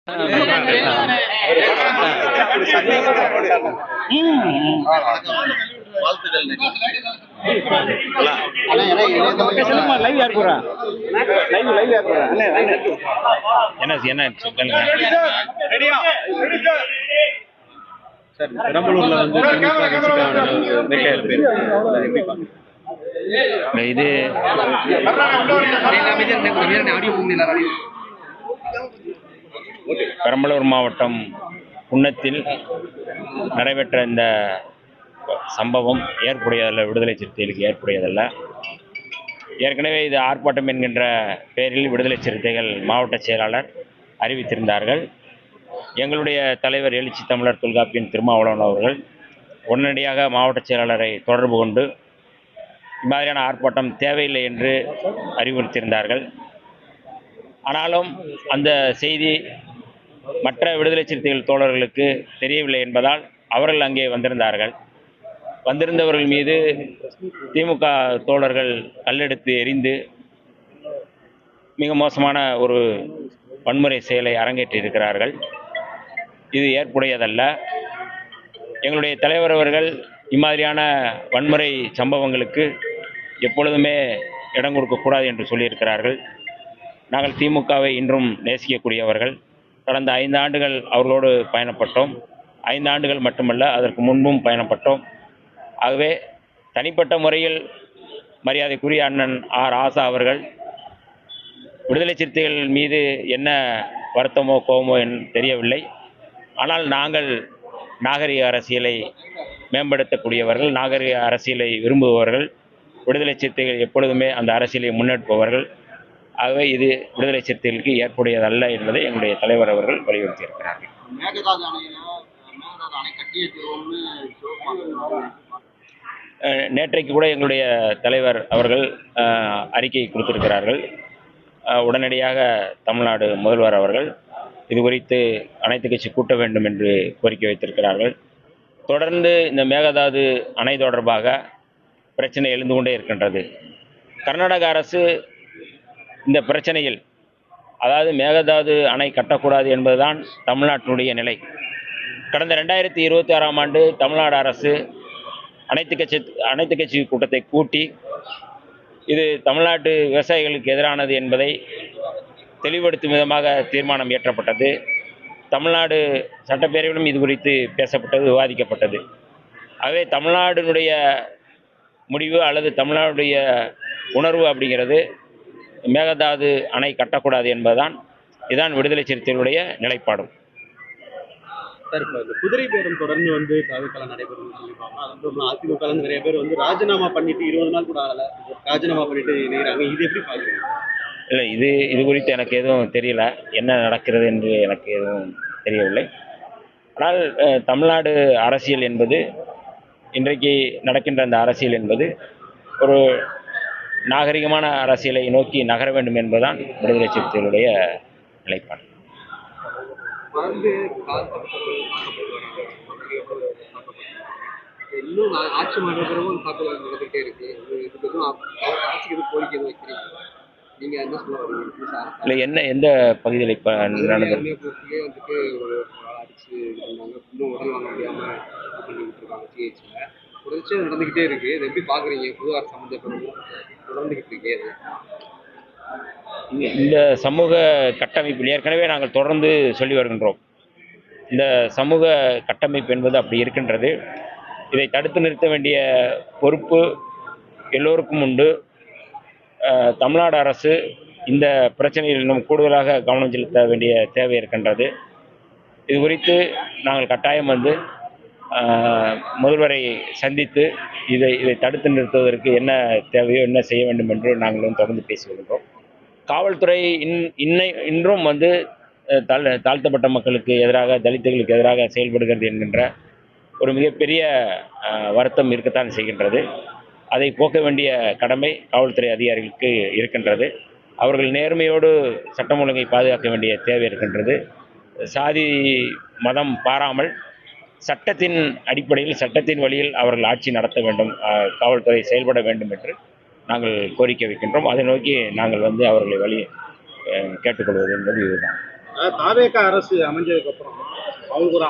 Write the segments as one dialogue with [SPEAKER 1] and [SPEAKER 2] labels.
[SPEAKER 1] பெரம்பலூர்ல வந்து இது பெரம்பலூர் மாவட்டம் குன்னத்தில் நடைபெற்ற இந்த சம்பவம் ஏற்புடையதல்ல, விடுதலை சிறுத்தைகளுக்கு ஏற்புடையதல்ல. ஏற்கனவே இது ஆர்ப்பாட்டம் என்கின்ற பெயரில் விடுதலை சிறுத்தைகள் மாவட்ட செயலாளர் அறிவித்திருந்தார்கள். எங்களுடைய தலைவர் எழுச்சி தமிழர் தொல்காப்பியன் திருமாவளவன் அவர்கள் உடனடியாக மாவட்ட செயலாளரை தொடர்பு கொண்டு இம்மாதிரியான ஆர்ப்பாட்டம் தேவையில்லை என்று அறிவுறுத்தியிருந்தார்கள். ஆனாலும் அந்த செய்தி மற்ற விடுதலை சிறுத்தைகள் தோழர்களுக்கு தெரியவில்லை என்பதால் அவர்கள் அங்கே வந்திருந்தார்கள். வந்திருந்தவர்கள் மீது திமுக தோழர்கள் கல்லெடுத்து எறிந்து மிக மோசமான ஒரு வன்முறை செயலை அரங்கேற்றியிருக்கிறார்கள். இது ஏற்புடையதல்ல. எங்களுடைய தலைவர் அவர்கள் இம்மாதிரியான வன்முறை சம்பவங்களுக்கு எப்பொழுதுமே இடம் கொடுக்கக்கூடாது என்று சொல்லியிருக்கிறார்கள். நாங்கள் திமுகவை இன்றும் நேசிக்கக்கூடியவர்கள். கடந்த 5 ஆண்டுகள் அவர்களோடு பயணப்பட்டோம். 5 ஆண்டுகள் மட்டுமல்ல, அதற்கு முன்பும் பயணப்பட்டோம். ஆகவே தனிப்பட்ட முறையில் மரியாதைக்குரிய அண்ணன் ஆர் ஆசா அவர்கள் விடுதலை சிறுத்தைகள் மீது என்ன வருத்தமோ கோபமோ தெரியவில்லை. ஆனால் நாங்கள் நாகரிக அரசியலை மேம்படுத்தக்கூடியவர்கள், நாகரிக அரசியலை விரும்புபவர்கள். விடுதலை சிறுத்தைகள் எப்பொழுதுமே அந்த அரசியலை முன்னெடுப்பவர்கள். ஆகவே இது விடுதலை சிறுத்தைகளுக்கு ஏற்புடையதல்ல என்பதை எங்களுடைய தலைவர் அவர்கள் வலியுறுத்தியிருக்கிறார்கள். நேற்றைக்கு கூட எங்களுடைய தலைவர் அவர்கள் அறிக்கை கொடுத்திருக்கிறார்கள். உடனடியாக தமிழ்நாடு முதல்வர் அவர்கள் இது குறித்து அனைத்து கட்சி கூட்ட வேண்டும் என்று கோரிக்கை வைத்திருக்கிறார்கள். தொடர்ந்து இந்த மேகதாது அணை தொடர்பாக பிரச்சனை எழுந்து கொண்டே இருக்கின்றது. கர்நாடக அரசு இந்த பிரச்சனையில், அதாவது மேகதாது அணை கட்டக்கூடாது என்பதுதான் தமிழ்நாட்டினுடைய நிலை. கடந்த 2026ஆம் ஆண்டு தமிழ்நாடு அரசு அனைத்து கட்சி கூட்டத்தை கூட்டி இது தமிழ்நாட்டு விவசாயிகளுக்கு எதிரானது என்பதை தெளிவுபடுத்தும் விதமாக தீர்மானம் இயற்றப்பட்டது. தமிழ்நாடு சட்டப்பேரவையிலும் இது குறித்து பேசப்பட்டது, விவாதிக்கப்பட்டது. ஆகவே தமிழ்நாடுடைய முடிவு அல்லது தமிழ்நாடுடைய உணர்வு அப்படிங்கிறது மேகதாது அணை கட்டக்கூடாது என்பதுதான். இதுதான் விடுதலை சிறுத்தைகளுடைய நிலைப்பாடும்.
[SPEAKER 2] சார், இப்போ இந்த குதிரை பேரம் தொடர்ந்து வந்து தவிர்க்கலாம் நடைபெறும் சொல்லிப்பாங்க. அதுக்கப்புறம் அதிமுக நிறைய பேர் வந்து ராஜினாமா பண்ணிட்டு 20 நாள் கூட ஆகலை, ராஜினாமா பண்ணிட்டு நினைக்கிறாங்க. இது எப்படி பார்க்குறீங்க?
[SPEAKER 1] இல்லை, இது குறித்து எனக்கு எதுவும் தெரியல, என்ன நடக்கிறது என்று எனக்கு எதுவும் தெரியவில்லை. ஆனால் தமிழ்நாடு அரசியல் என்பது, இன்றைக்கு நடக்கின்ற அந்த அரசியல் என்பது ஒரு நாகரிகமான அரசியலை நோக்கி நகர வேண்டும் என்பதுதான் விடுதலை சிறுத்தைகளுடைய நிலைப்பாடு.
[SPEAKER 2] இன்னும் ஆட்சி மாற்றத்திலும் தாக்குதல் நடந்துகிட்டே இருக்கு. ஆட்சிக்கு எது கோரிக்கை எதுவும் வைக்கிறீங்க? நீங்க என்ன சொல்லுவாங்க?
[SPEAKER 1] இல்லை, எந்த பகுதியில் இப்போ நடந்தது?
[SPEAKER 2] வந்துட்டு ஒரு அடிச்சு இருந்தாங்க, இன்னும் உடல் வாங்க முடியாம பண்ணிக்கிட்டு இருக்காங்க. ஜிஹெச்ல தொடர்ச்சி நடந்துகிட்டே இருக்கு. இதை எப்படி பாக்குறீங்க? புது அரசு சம்பந்தப்படும் தொடர்ந்துகிட்டு இருக்கே.
[SPEAKER 1] இந்த சமூக கட்டமைப்பில் ஏற்கனவே நாங்கள் தொடர்ந்து சொல்லி வருகின்றோம். இந்த சமூக கட்டமைப்பு என்பது அப்படி இருக்கின்றது. இதை தடுத்து நிறுத்த வேண்டிய பொறுப்பு எல்லோருக்கும் உண்டு. தமிழ்நாடு அரசு இந்த பிரச்சனையில் இன்னும் கூடுதலாக கவனம் செலுத்த வேண்டிய தேவை இருக்கின்றது. இது குறித்து நாங்கள் கட்டாயம் முதல்வரை சந்தித்து இதை தடுத்து நிறுத்துவதற்கு என்ன தேவையோ, என்ன செய்ய வேண்டும் என்று நாங்கள் தொடர்ந்து பேசி வருகிறோம். காவல்துறை இன்றும் தாழ்த்தப்பட்ட மக்களுக்கு எதிராக, தலித்துகளுக்கு எதிராக செயல்படுகிறது என்கின்ற ஒரு மிகப்பெரிய வருத்தம் இருக்கத்தான் செய்கின்றது. அதை போக்க வேண்டிய கடமை காவல்துறை அதிகாரிகளுக்கு இருக்கின்றது. அவர்கள் நேர்மையோடு சட்டம் ஒழுங்கை பாதுகாக்க வேண்டிய தேவை இருக்கின்றது. சாதி மதம் பாராமல் சட்டத்தின் அடிப்படையில், சட்டத்தின் வழியில் அவர்கள் ஆட்சி நடத்த வேண்டும், காவல்துறை செயல்பட வேண்டும் என்று நாங்கள் கோரிக்கை வைக்கின்றோம். அதை நோக்கி நாங்கள் அவர்களை கேட்டுக்கொள்வது என்பது இதுதான்.
[SPEAKER 3] தாவேகா அரசு அமைஞ்சதுக்கு அப்புறம் அவங்களுக்கு ஒரு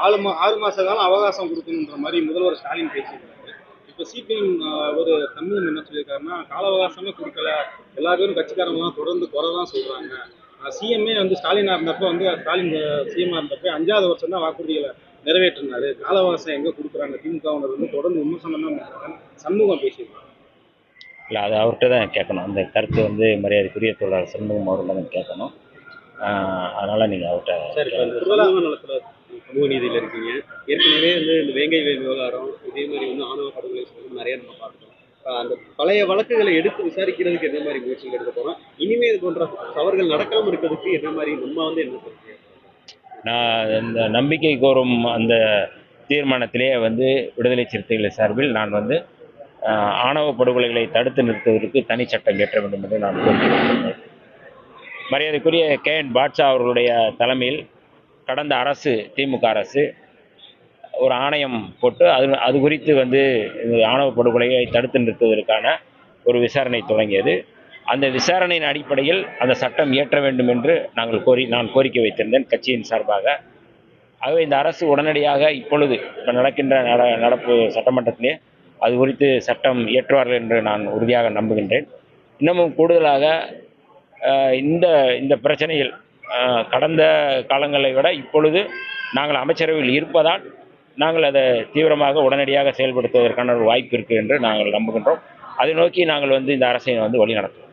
[SPEAKER 3] 6 மாச காலம் அவகாசம் கொடுக்கணுன்ற மாதிரி முதல்வர் ஸ்டாலின் பேசியிருக்காரு. இப்போ சிபிஎம் ஒரு சண்முகம் என்ன சொல்லியிருக்காருன்னா, கால அவகாசமே கொடுக்கல, எல்லா பேரும் கட்சிக்காரங்களாம் தொடர்ந்து குறை தான் சொல்றாங்க. சிஎம்ஏ வந்து ஸ்டாலினா இருந்தப்போ வந்து ஸ்டாலின் சிஎம்ஆ இருந்தப்போ 5வது வருஷம் தான் வாக்குறுதிகளை நிறைவேற்றினாரு. கால அவகாசம் எங்க கொடுக்குறாங்க திமுகவினர் வந்து தொடர்ந்து விமர்சனம் தான் பண்றாங்க. சண்முகம் பேசியிருக்காரு.
[SPEAKER 1] இல்லை, அது அவர்கிட்ட தான் கேட்கணும். அந்த கருத்து வந்து மரியாதைக்குரிய தோழர் சண்முகம் அவர்கிட்ட தான் கேட்கணும். அதனால் நீங்கள் அவர்கிட்ட
[SPEAKER 2] சார் இப்போ இந்த சமூக நலத்துல சமூக நீதியில இருக்கீங்க. ஏற்கனவே வந்து இந்த வேங்கை வேல் விவகாரம் இதே மாதிரி வந்து ஆணவ படுகொலை சம்பவம் நிறைய நம்ம பார்த்துட்டோம். அந்த பழைய வழக்குகளை எடுத்து விசாரிக்கிறதுக்கு என்ன மாதிரி முயற்சிகள் எடுக்க போறோம், இனிமே இது போன்ற தவறுகள் நடக்காம இருக்கிறதுக்கு என்ன மாதிரி நம்ம வந்து என்ன சொல்றீங்க?
[SPEAKER 1] நான் இந்த நம்பிக்கை கோரும் அந்த தீர்மானத்திலே வந்து விடுதலை சிறுத்தைகள் சார்பில் நான் வந்து ஆணவ படுகொலைகளை தடுத்து நிறுத்துவதற்கு தனி சட்டம் இயற்ற வேண்டும் என்று நான் கோரிக்கை வைக்கின்றேன். மரியாதைக்குரிய KN பாட்ஷா அவர்களுடைய தலைமையில் கடந்த அரசு, திமுக அரசு ஒரு ஆணையம் போட்டு அது குறித்து வந்து இந்த ஆணவ படுகொலையை தடுத்து நிறுத்துவதற்கான ஒரு விசாரணை தொடங்கியது. அந்த விசாரணையின் அடிப்படையில் அந்த சட்டம் இயற்ற வேண்டும் என்று நான் கோரிக்கை வைத்திருந்தேன் கட்சியின் சார்பாக. ஆகவே இந்த அரசு உடனடியாக இப்பொழுது நடக்கின்ற நடப்பு சட்டமன்றத்திலே அது குறித்து சட்டம் இயற்றுவார்கள் என்று நான் உறுதியாக நம்புகின்றேன். இன்னமும் கூடுதலாக இந்த இந்த பிரச்சனையில் கடந்த காலங்களை விட இப்பொழுது நாங்கள் அமைச்சரவையில் இருப்பதால் நாங்கள் அதை தீவிரமாக உடனடியாக செயல்படுத்துவதற்கான ஒரு வாய்ப்பு இருக்குது என்று நாங்கள் நம்புகின்றோம். அதை நோக்கி நாங்கள் வந்து இந்த அரசை வந்து வழி நடத்துவோம்.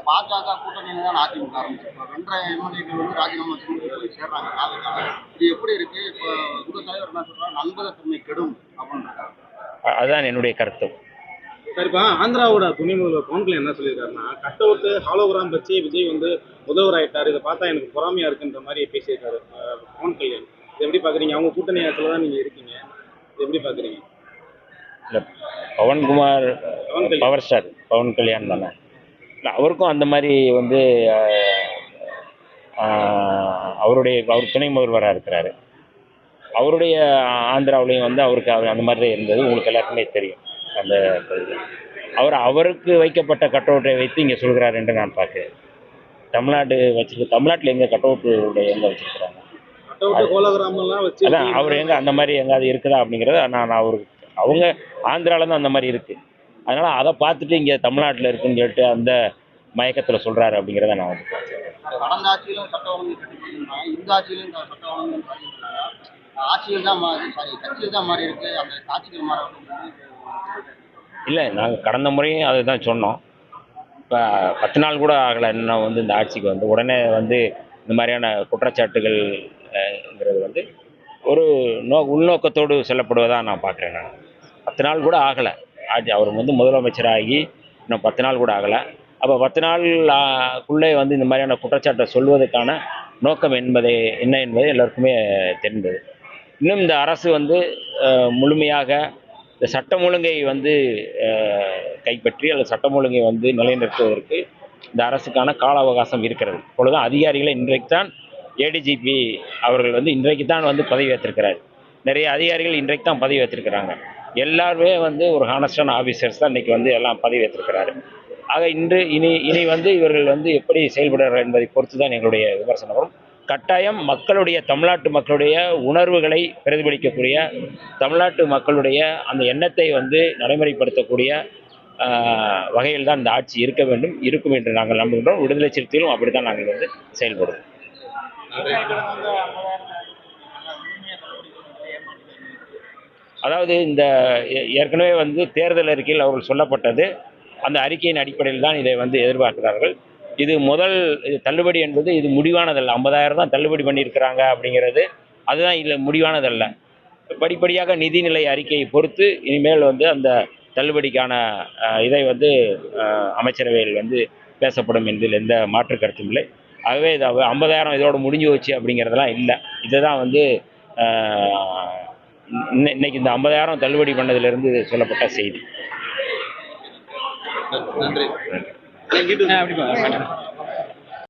[SPEAKER 4] பாஜக கூட்டணியில தான் அதிமுக ஆரம்பிச்சிருக்கோம். 2 எம்எல்ஏக்கள் வந்து ராஜினாமா செஞ்சு போய் சேர்றாங்க நாளைக்காக. இது எப்படி இருக்கு? இப்போ உங்க தலைவர் என்ன சொல்றாரு, நண்பகத்தன்மை கெடும் அப்படின்னு.
[SPEAKER 1] அதுதான் என்னுடைய கருத்து.
[SPEAKER 3] சரிப்பா, ஆந்திராவோட துணை முதல்வர் பவன் கல்யாண் என்ன சொல்லியிருக்காருன்னா, கட் அவுட்டு ஹாலோகிராம் வச்சு விஜய் வந்து முதல்வர் ஆயிட்டாரு, இதை பார்த்தா எனக்கு பொறாமையா இருக்குன்ற மாதிரி பேசியிருக்காரு பவன் கல்யாண். இது எப்படி பாக்குறீங்க? அவங்க கூட்டணி ஆட்சியில் தான் நீங்க இருக்கீங்க, இது எப்படி பாக்குறீங்க?
[SPEAKER 1] இல்லை, பவன்குமார் பவர் ஸ்டார் பவன் கல்யாண் தானே. இல்லை, அவருக்கும் அந்த மாதிரி வந்து அவர் துணை முதல்வராக இருக்கிறாரு. அவருடைய ஆந்திராவிலையும் வந்து அவருக்கு அந்த மாதிரி தான் இருந்தது. உங்களுக்கு எல்லாருக்குமே தெரியும். அந்த அவருக்கு வைக்கப்பட்ட கட் அவுட்டை வைத்து இங்கே சொல்கிறார் என்று நான் பார்க்கிறேன். தமிழ்நாட்டில் எங்கே கட் அவுட்டு எங்கே வச்சிருக்கிறாங்க? அதான் அவர் எங்கே அந்த மாதிரி எங்காவது இருக்குதா அப்படிங்கிறத அவங்க ஆந்திராவில் தான் அந்த மாதிரி இருக்குது. அதனால் அதை பார்த்துட்டு இங்கே தமிழ்நாட்டில் இருக்குன்னு சொல்லிட்டு அந்த மயக்கத்தில் சொல்கிறாரு அப்படிங்கிறத நான் வந்து
[SPEAKER 4] கடந்த ஆட்சியிலும் சட்ட ஒழுங்கு கட்டிருக்கீங்கன்னா இந்த ஆட்சியிலும் சட்ட ஒழுங்கு ஆட்சியில் தான் கட்சியில் தான் மாறி இருக்கு, அந்த ஆட்சிகள் மாற.
[SPEAKER 1] இல்லை, நாங்கள் கடந்த முறையும் அதை தான் சொன்னோம். இப்போ 10 நாள் கூட ஆகலை இன்னும் வந்து இந்த ஆட்சிக்கு வந்து உடனே வந்து இந்த மாதிரியான குற்றச்சாட்டுகள்ங்கிறது வந்து ஒரு உள்நோக்கத்தோடு சொல்லப்படுவதாக நான் பார்க்குறேன். நான் 10 நாள் கூட ஆகலை அவர் வந்து முதலமைச்சராகி இன்னும் 10 நாள் கூட ஆகலை. அப்போ 10 நாளுக்குள்ளே வந்து இந்த மாதிரியான குற்றச்சாட்டை சொல்வதற்கான நோக்கம் என்ன என்பது எல்லாருக்குமே தெரிந்தது. இன்னும் இந்த அரசு வந்து முழுமையாக இந்த சட்டம் ஒழுங்கை வந்து கைப்பற்றி அல்லது சட்டம் ஒழுங்கை வந்து நிலைநிறுத்துவதற்கு இந்த அரசுக்கான கால அவகாசம் இருக்கிறது. இப்பொழுதுதான் அதிகாரிகளை இன்றைக்கு தான் ADGP அவர்கள் வந்து இன்றைக்கு தான் வந்து பதவி ஏற்றிருக்கிறார். நிறைய அதிகாரிகள் இன்றைக்கு தான் பதவி ஏற்றிருக்கிறாங்க. எல்லாருமே வந்து ஒரு ஹானஸ்டான ஆஃபீஸர்ஸ் தான் இன்றைக்கி வந்து எல்லாம் பதவி ஏற்றிருக்கிறாரு. ஆக இனி வந்து இவர்கள் வந்து எப்படி செயல்படுறார்கள் என்பதை பொறுத்து தான் எங்களுடைய விமர்சனம் வரும். கட்டாயம் தமிழ்நாட்டு மக்களுடைய உணர்வுகளை பிரதிபலிக்கக்கூடிய, தமிழ்நாட்டு மக்களுடைய அந்த எண்ணத்தை வந்து நடைமுறைப்படுத்தக்கூடிய வகையில் தான் இந்த ஆட்சி இருக்க வேண்டும், இருக்கும் என்று நாங்கள் நம்புகின்றோம். விடுதலை சிறுத்தைகளும் அப்படி தான் நாங்கள் வந்து செயல்படுவோம். அதாவது இந்த ஏற்கனவே வந்து தேர்தல் அறிக்கையில் அவர்கள் சொல்லப்பட்டது, அந்த அறிக்கையின் அடிப்படையில் தான் இதை வந்து எதிர்பார்க்கிறார்கள். இது தள்ளுபடி என்பது இது முடிவானதல்ல. 50,000 தான் தள்ளுபடி பண்ணியிருக்கிறாங்க அப்படிங்கிறது அதுதான் இல்லை, முடிவானதல்ல. படிப்படியாக நிதிநிலை அறிக்கையை பொறுத்து இனிமேல் வந்து அந்த தள்ளுபடிக்கான இதை வந்து அமைச்சரவையில் வந்து பேசப்படும் என்பதில் எந்த மாற்று கருத்தும் இல்லை. ஆகவே இது 50,000 இதோடு முடிஞ்சு போச்சு அப்படிங்கிறதெல்லாம் இல்லை. இதுதான் வந்து இன்னைக்கு இந்த 50,000 தள்ளுபடி பண்ணதிலிருந்து சொல்லப்பட்ட செய்தி.
[SPEAKER 2] நன்றி.